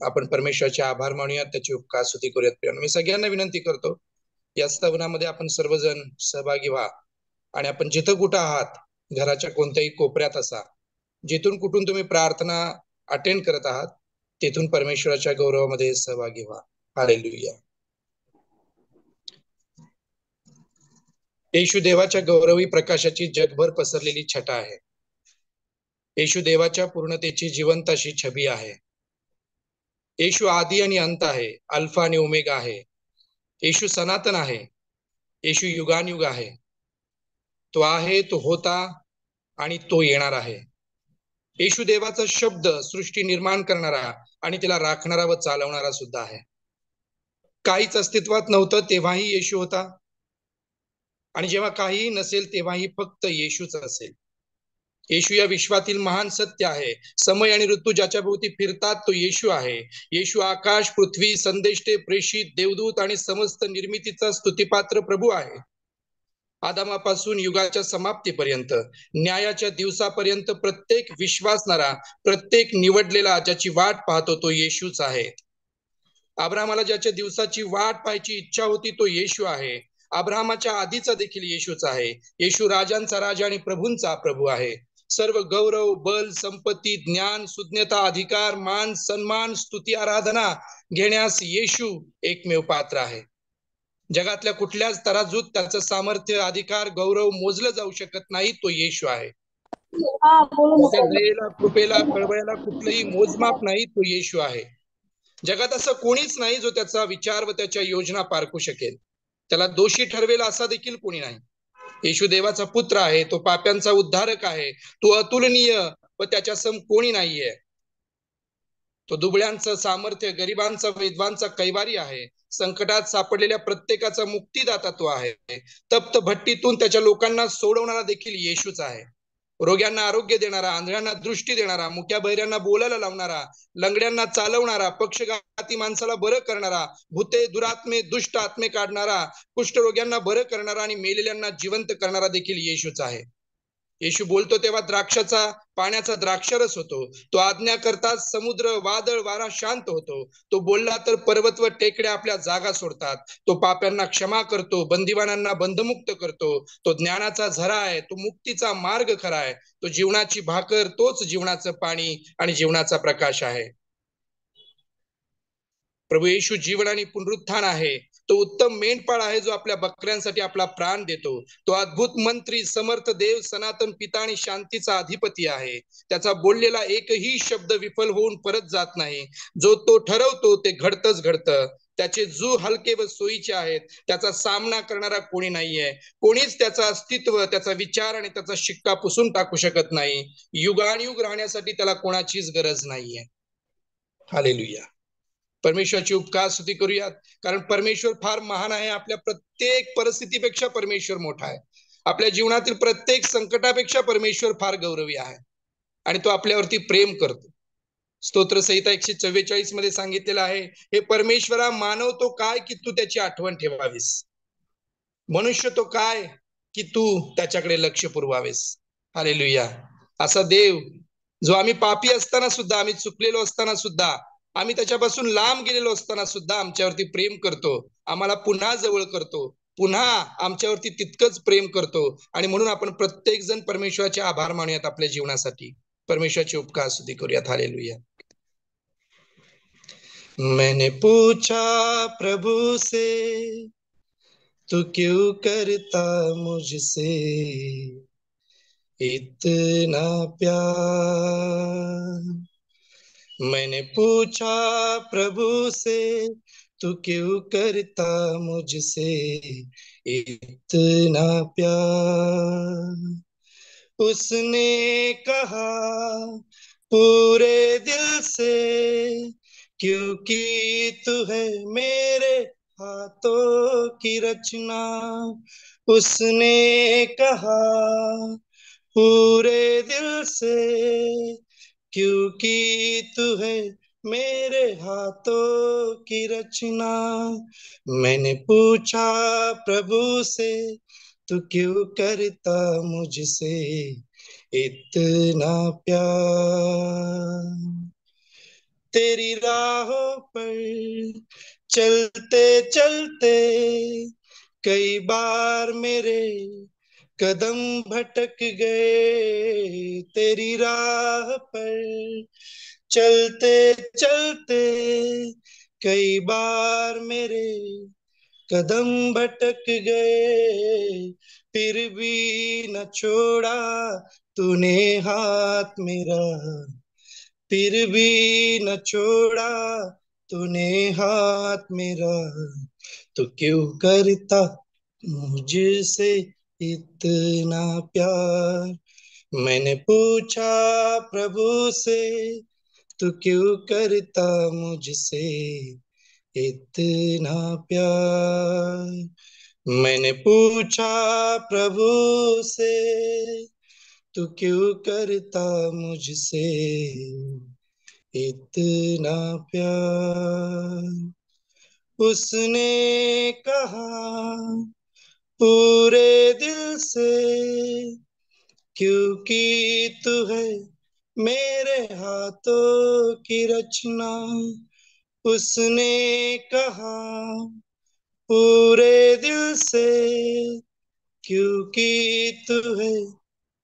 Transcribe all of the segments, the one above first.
आपण परमेश्वराचे आभार मानूयात, त्याची उपकार स्तुती करूयात. प्रियानो, मी सगळ्यांना विनंती करतो, या स्तवनामध्ये आपण सर्वजण सहभागी व्हा आणि आपण जिथं कुठं आहात, घराच्या कोणत्याही कोपऱ्यात असा, जिथून कुठून तुम्ही प्रार्थना अटेंड करत आहात, तिथून परमेश्वराच्या गौरवामध्ये सहभागी व्हा. हालेलुया. येशू देवाच्या गौरवी प्रकाशाची जगभर पसरलेली छटा आहे. येशू देवाच्या पूर्णतेची जिवंत अशी छबी आहे. येशू आदी आणि अंत आहे, अल्फा आणि ओमेगा आहे. येशू सनातन आहे. येशू युगानयुग आहे. तो आहे, तो होता आणि तो येणार आहे. येशू देवाचा शब्द सृष्टी निर्माण करणारा आणि तिला राखणारा व चालवणारा सुद्धा आहे. काहीच अस्तित्वात नव्हतं तेव्हाही येशू होता, आणि जेव्हा काहीही नसेल तेव्हाही फक्त येशूच असेल. येशू या विश्वातील महान सत्य आहे. समय आणि ऋतू ज्याच्या भोवती फिरतात तो येशू आहे. येशू आकाश, पृथ्वी, संदेष्टे, प्रेषित, देवदूत आणि समस्त निर्मितीचा स्तुतिपात्र प्रभू आहे. आदामापासून युगाच्या समाप्तीपर्यंत, न्यायाच्या दिवसापर्यंत प्रत्येक विश्वासणारा, प्रत्येक निवडलेला ज्याची वाट पाहतो तो येशूच आहे. अब्राहमाला ज्याच्या दिवसाची वाट पाहायची इच्छा होती तो येशू आहे. अब्राहमाच्या आधीचा देखील येशूच आहे. येशू राजांचा राजा आणि प्रभूंचा प्रभू आहे. सर्व गौरव, बल, संपत्ती, ज्ञान, सुज्ञता, अधिकार, मान, सन्मान, स्तुती, आराधना घेण्यास येशू एकमेव पात्र आहे. जगातल्या कुठल्याच तराजूत त्याचं सामर्थ्य, अधिकार, गौरव मोजलं जाऊ शकत नाही. तो येशू आहे. त्याच्या दयेला, कृपेला, कळवळ्याला कुठलंही मोजमाप नाही. तो येशू आहे. जगात असं कोणीच नाही जो त्याचा विचार व त्याच्या योजना पारखू शकेल. त्याला दोषी ठरवेल असा देखील कोणी नाही. येशू देवाचा पुत्र आहे. तो पाप्यांचा उद्धारक आहे. तो अतुलनीय व त्याच्या सम कोणी नाहीये. तो दुबळ्यांचं सामर्थ्य, गरिबांचा, विधवांचा कैवारी आहे. संकटात सापडलेल्या प्रत्येकाचा मुक्तीदाता तो आहे. तप्त भट्टीतून त्याच्या लोकांना सोडवणारा देखील येशूच आहे. रोग्यांना आरोग्य देणारा, आंधळ्यांना दृष्टी देणारा, मुक्या बहिऱ्यांना बोलायला लावणारा, लंगड्यांना चालवणारा, पक्षघाती माणसाला बरं करणारा, भूते, दुरात्मे, दुष्ट आत्मे काढणारा, कुष्ठरोग्यांना बरं करणारा आणि मेलेल्यांना जिवंत करणारा देखील येशूच आहे. येशू बोलतो तेव्हा द्राक्षाचा, पाण्याचा द्राक्षरस होतो. तो आज्ञा करताच समुद्र, वादळ, वारा शांत होतो. तो बोलला तर पर्वत व टेकड्या आपल्या जागा सोडतात. तो पाप्यांना क्षमा करतो, बंदिवानांना बंधमुक्त करतो. तो ज्ञानाचा झरा आहे. तो मुक्तीचा मार्ग खरा आहे. तो जीवनाची भाकर, तोच जीवनाचं पाणी आणि जीवनाचा प्रकाश आहे. प्रभू येशू जीवन आणि पुनरुत्थान आहे. तो उत्तम मेंढपाळ आहे जो आपल्या बकऱ्यांसाठी आपला प्राण देतो. तो अद्भुत मंत्री, समर्थ देव, सनातन पिता आणि शांतीचा अधिपती आहे. त्याचा बोललेला एकही शब्द विफल होऊन परत जात नाही. जो तो ठरवतो ते घडतच घडतं. त्याचे जू हलके व सोयीचे आहेत. त्याचा सामना करणारा कोणी नाहीये. कोणीच त्याचं अस्तित्व, त्याचा विचार आणि त्याचा शिक्का पुसून टाकू शकत नाही. युगानयुग राहण्यासाठी त्याला कोणाचीच गरज नाहीये. हालेलुया. परमेश्वराची उपकार स्तुती करूयात, कारण परमेश्वर फार महान आहे. आपल्या प्रत्येक परिस्थितीपेक्षा परमेश्वर मोठा आहे. आपल्या जीवनातील प्रत्येक संकटापेक्षा परमेश्वर फार गौरवी आहे आणि तो आपल्यावरती प्रेम करतो. स्तोत्र संहिता 144 मध्ये सांगितलेलं आहे, हे परमेश्वरा, मानव तो काय की तू त्याची आठवण ठेवावीस, मनुष्य तो काय की तू त्याच्याकडे लक्ष पुरवावेस. हालेलुया. असा देव जो आम्ही पापी असताना सुद्धा, आम्ही चुकलेलो असताना सुद्धा, आम्ही त्याच्यापासून लांब गेलेलो असताना सुद्धा आमच्यावरती प्रेम करतो, आम्हाला पुन्हा जवळ करतो, पुन्हा आमच्यावरती तितकंच प्रेम करतो. आणि म्हणून आपण प्रत्येक जण परमेश्वराचे आभार मानूयात आपल्या जीवनासाठी. परमेश्वराची उपकार स्तुती करूयात. हालेलुया. मैंने पूछा प्रभु से, तू क्यों करता मुझसे इतना प्यार. मैंने पूछा प्रभु से, तू क्यों करता मुझसे इतना प्यार. उसने कहा पूरे दिल से, क्योंकि तू है मेरे हाथों की रचना. उसने कहा पूरे दिल से, क्योंकि तू है मेरे हाथों की रचना. मैंने पूछा प्रभु से, तू क्यों करता मुझसे इतना प्यार. तेरी राहों पर चलते चलते कई बार मेरे कदम भटक गए। तेरी राह पर चलते चलते कई बार मेरे कदम भटक गए, फिर भी न छोड़ा तूने हाथ मेरा, फिर भी न छोड़ा तूने हाथ मेरा। तो क्यों करता मुझसे इतना प्यार। मैंने पूछा प्रभु से, तू क्यों करता मुझसे इतना प्यार। मैंने पूछा प्रभु से, तू क्यों करता मुझसे इतना प्यार। उसने कहा पूरे दिल से, क्योंकि तू है मेरे हाथों की रचना। उसने कहा पूरे दिल से, क्योंकि तू है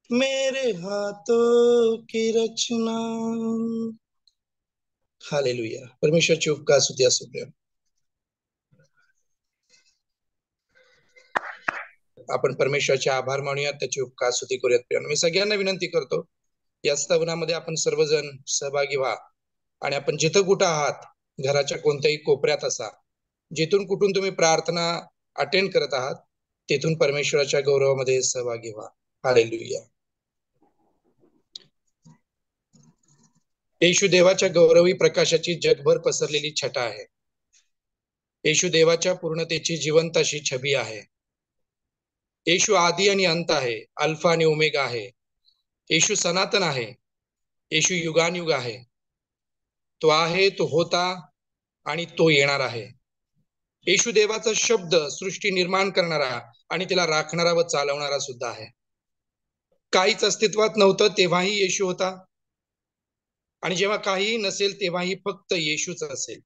मेरे हाथों की रचना। हालेलुया. परमेश्वरची उपकार स्तुती असो प्रिय. आपण परमेश्वराचे आभार मानूयात, त्याची उपकार स्तुती करूयात प्रिय. मी सगळ्यांना विनंती करतो, या स्तवनामध्ये आपण सर्वजण सहभागी व्हा आणि आपण जिथं कुठं आहात, घराच्या कोणत्याही कोपऱ्यात असा, जिथून कुठून तुम्ही प्रार्थना अटेंड करत आहात, तिथून परमेश्वराच्या गौरवामध्ये सहभागी व्हा. हालेलुया. येशू देवाच्या गौरवी प्रकाशाची जगभर पसरलेली छटा आहे. येशू देवाच्या पूर्णतेची जिवंत अशी छबी आहे. येशू आदी आणि अंत आहे, अल्फा आणि ओमेगा आहे. येशू सनातन आहे. येशू युगानुयुग आहे. तो आहे, तो होता आणि तो येणार आहे. येशू देवाचा शब्द सृष्टी निर्माण करणारा आणि तिला राखणारा व चालवणारा सुद्धा आहे. काहीच अस्तित्वात नव्हतं तेव्हाही येशू होता, आणि जेव्हा काहीही नसेल तेव्हाही फक्त येशूच असेल.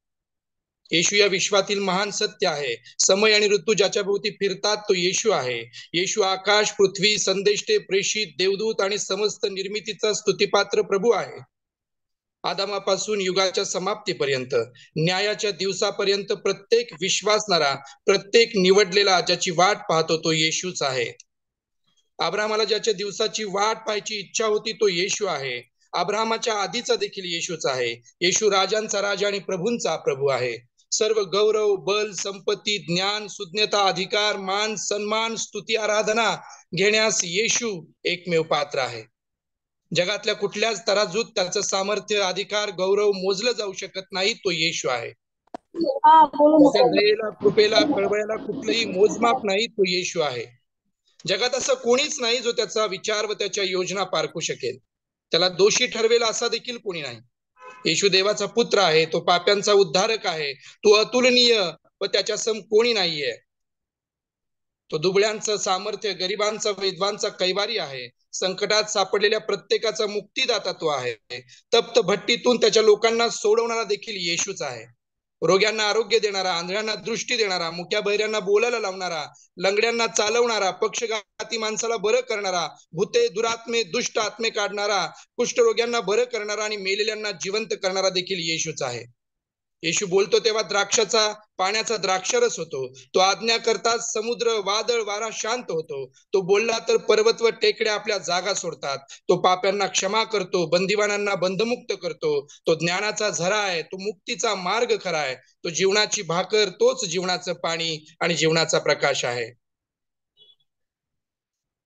येशू या विश्वातील महान सत्य आहे. समय आणि ऋतू ज्याच्या भोवती फिरतात तो येशू आहे. येशू आकाश, पृथ्वी, संदेष्टे, प्रेषित, देवदूत आणि समस्त निर्मितीचा स्तुतिपात्र प्रभू आहे. आदामापासून युगाच्या समाप्तीपर्यंत, न्यायाच्या दिवसापर्यंत प्रत्येक विश्वासणारा, प्रत्येक निवडलेला ज्याची वाट पाहतो तो येशूच आहे. अब्राहमाला ज्याच्या दिवसाची वाट पाहायची इच्छा होती तो येशू आहे. अब्राहमाच्या आधीचा देखील येशूच आहे. येशू राजांचा राजा आणि प्रभूंचा प्रभू आहे. सर्व गौरव, बल, संपत्ती, ज्ञान, सुज्ञता, अधिकार, मान, सन्मान, स्तुती, आराधना घेण्यास येशू एकमेव पात्र आहे. जगातल्या कुठल्याच तराजूत त्याचं सामर्थ्य, अधिकार, गौरव मोजलं जाऊ शकत नाही. तो येशू आहे. त्याच्या दयेला, कृपेला, कळवळ्याला कुठलंही मोजमाप नाही. तो येशू आहे. जगात असं कोणीच नाही जो त्याचा विचार व त्याच्या योजना पारखू शकेल. त्याला दोषी ठरवेल असा देखील कोणी नाही. येशू देवाचा पुत्र आहे. तो पाप्यांचा उद्धारक आहे. तो अतुलनीय व त्याच्या सम कोणी नाहीये. तो दुबळ्यांचं सामर्थ्य, गरिबांचा, विधवांचा कैवारी आहे. संकटात सापडलेल्या प्रत्येकाचा मुक्तीदाता तो आहे. तप्त भट्टीतून त्याच्या लोकांना सोडवणारा देखील येशूच आहे. रोग्यांना आरोग्य देणारा, आंधळ्यांना दृष्टी देणारा, मुक्या बहिऱ्यांना बोलायला लावणारा, लंगड्यांना चालवणारा, पक्षघाती माणसाला बरं करणारा, भूते, दुरात्मे, दुष्ट आत्मे काढणारा, कुष्ठरोग्यांना बरं करणारा आणि मेलेल्यांना जिवंत करणारा देखील येशूच आहे. येशू बोलतो तेव्हा द्राक्षाचा, पाण्याचा द्राक्षरस होतो. तो आज्ञा करताच समुद्र, वादळ, वारा शांत होतो. तो बोलला तर पर्वत व टेकड्या आपल्या जागा सोडतात. तो पाप्यांना क्षमा करतो, बंदिवानांना बंधमुक्त करतो. तो ज्ञानाचा झरा आहे. तो मुक्तीचा मार्ग खरा आहे. तो जीवनाची भाकर, तोच जीवनाचं पाणी आणि जीवनाचा प्रकाश आहे.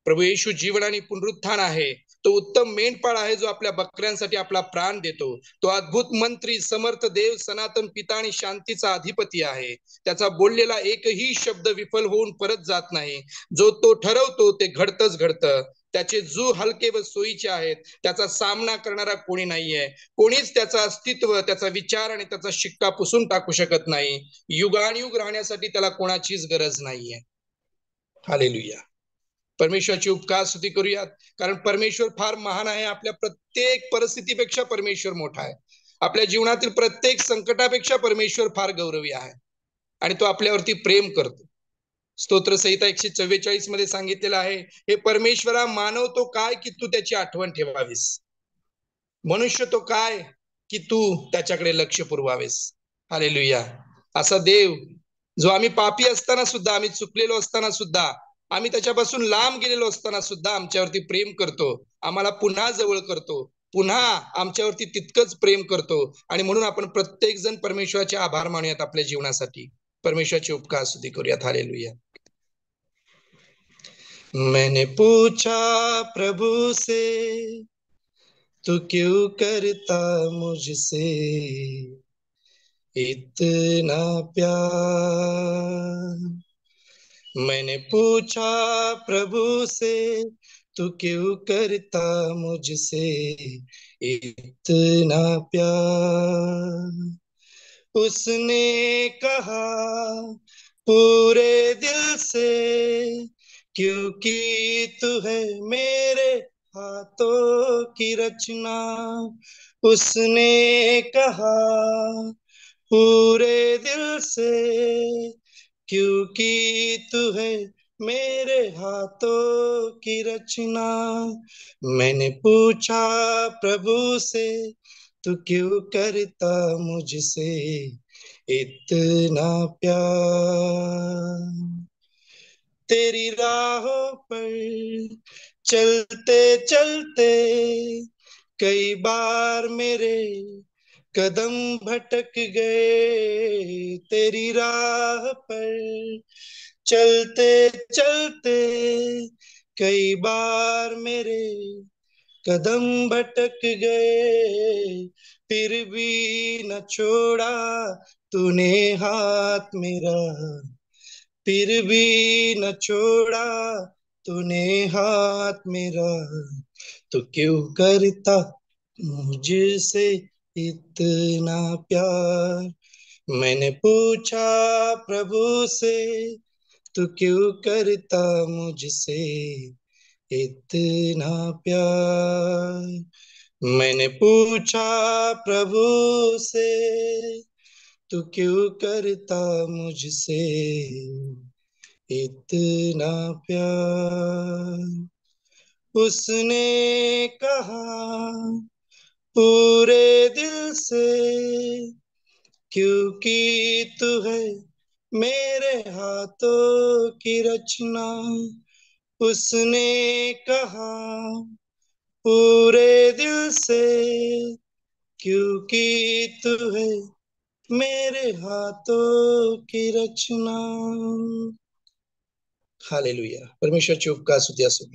प्रभू येशू जीवन आणि पुनरुत्थान आहे. तो उत्तम मेंढपाळ आहे जो आपल्या बकऱ्यांसाठी आपला प्राण देतो. तो अद्भुत मंत्री, समर्थ देव, सनातन पिता आणि शांतीचा अधिपती आहे. त्याचा बोललेला एकही शब्द विफल होऊन परत जात नाही. जो तो ठरवतो ते घडतच घडतं. त्याचे जू हलके व सोयीचे आहेत. त्याचा सामना करणारा कोणी नाहीये. कोणीच त्याचं अस्तित्व, त्याचा विचार आणि त्याचा शिक्का पुसून टाकू शकत नाही. युगानुयुग राहण्यासाठी त्याला कोणाचीच गरज नाहीये. हालेलुया. परमेश्वराची उपकार स्तुती करूयात, कारण परमेश्वर फार महान आहे. आपल्या प्रत्येक परिस्थितीपेक्षा परमेश्वर मोठा आहे. आपल्या जीवनातील प्रत्येक संकटापेक्षा परमेश्वर फार गौरवी आहे आणि तो आपल्यावरती प्रेम करतो. स्तोत्रसंहिता 144 मध्ये सांगितलेलं आहे, हे परमेश्वरा, मानव तो काय की तू त्याची आठवण ठेवावीस, मनुष्य तो काय की तू त्याच्याकडे लक्ष पुरवावेस. हालेलुया. असा देव जो आम्ही पापी असताना सुद्धा, आम्ही चुकलेलो असताना सुद्धा, आम्ही त्याच्यापासून लांब गेलेलो असताना सुद्धा आमच्यावरती प्रेम करतो, आम्हाला पुन्हा जवळ करतो, पुन्हा आमच्यावरती तितकंच प्रेम करतो. आणि म्हणून आपण प्रत्येक जण परमेश्वराचे आभार मानूयात आपल्या जीवनासाठी, परमेश्वराचे उपकार स्तुती करूयात. हालेलुया. मैंने पूछा प्रभु से, तू क्यों करता मुझसे इतना प्यार। मैंने पूछा प्रभु से, तू क्यों करता मुझसे इतना प्यार। उसने कहा पूरे दिल से, क्योंकि तू है मेरे हाथों की रचना। उसने कहा पूरे दिल से, क्योंकि तू है मेरे हाथों की रचना। मैंने पूछा प्रभु से, तू क्यों करता मुझसे इतना प्यार। तेरी राहों पर चलते चलते कई बार मेरे कदम भटक गए। तेरी राह पर चलते चलते कई बार मेरे कदम भटक गए, फिर भी न छोड़ा तूने हाथ मेरा, फिर भी न छोड़ा तूने हाथ मेरा। तो क्यों करता मुझसे इतना प्यार। मैंने पूछा प्रभु से, तू क्यों करता मुझसे इतना प्यार। मैंने पूछा प्रभु से, तू क्यों करता मुझसे इतना प्यार। उसने कहा पूरे दिल से, क्योंकि तू है मेरे हाथों की रचना। उसने कहा पूरे दिल से, क्योंकि तू है मेरे हाथों की रचना। हालेलुया. परमेश्वरची उपकार स्तुती असो.